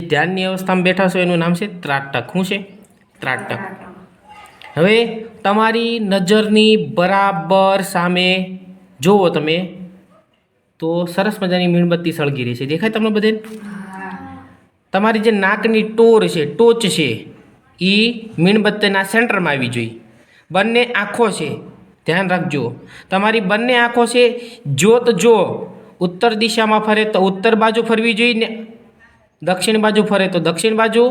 ધ્યાનની અવસ્થામાં બેઠા છો એનું નામ છે ત્રાટક. શું છે? ત્રાટક. હવે તમારી નજરની બરાબર સામે જુઓ તમે તો સરસ મજાની મીણબત્તી સળગી રહી છે. દેખાય તમને બધે? તમારી જે નાકની ટોર છે, ટોચ છે, એ મીણબત્તીના સેન્ટરમાં આવી જોઈએ. બંને આંખો છે, ધ્યાન રાખજો. તમારી બંને આંખો છે, જ્યોત જો ઉત્તર દિશામાં ફરે તો ઉત્તર બાજુ ફરવી જોઈએ ને દક્ષિણ બાજુ ફરે તો દક્ષિણ બાજુ,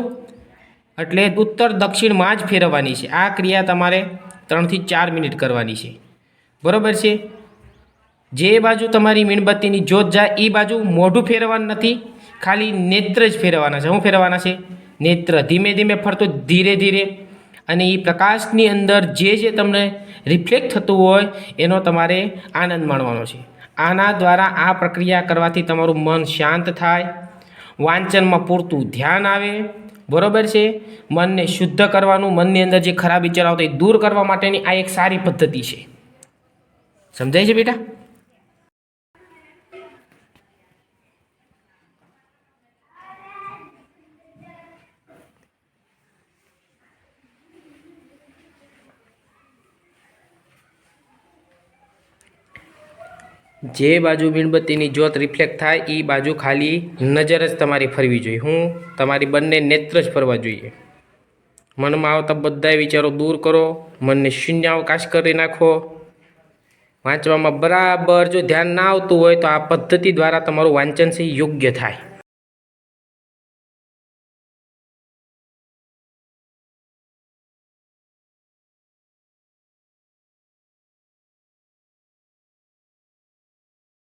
એટલે ઉત્તર દક્ષિણમાં જ ફેરવવાની છે. આ ક્રિયા તમારે 3 થી 4 મિનિટ કરવાની છે. બરાબર છે? જે બાજુ તમારી મીણબત્તીની જ્યોત જાય એ બાજુ મોઢું ફેરવવાનું નથી, ખાલી નેત્ર જ ફેરવવાના છે. શું ફેરવવાના છે? નેત્ર. ધીમે ધીમે ફરતો, ધીરે ધીરે. અને એ પ્રકાશની અંદર જે તમને રિફ્લેક્ટ થતું હોય એનો તમારે આનંદ માણવાનો છે. આના દ્વારા આ પ્રક્રિયા કરવાથી તમારું મન શાંત થાય, વાંચનમાં પૂરતું ધ્યાન આવે. બરાબર છે? મનને શુદ્ધ કરવાનું, મનની અંદર જે ખરાબ વિચારો આવતા એ દૂર કરવા માટેની આ એક સારી પદ્ધતિ છે. સમજાય છે બેટા? જે બાજુ મીણબત્તીની જ્યોત રિફ્લેક્ટ થાય એ બાજુ ખાલી નજર જ તમારી ફરવી જોઈએ. હું તમારી બંને નેત્ર જ ફરવા જોઈએ. મનમાં આવતા બધા વિચારો દૂર કરો, મનને શૂન્યાવકાશ કરી નાખો. વાંચવામાં બરાબર જો ધ્યાન ના આવતું હોય તો આ પદ્ધતિ દ્વારા તમારું વાંચન છે યોગ્ય થાય.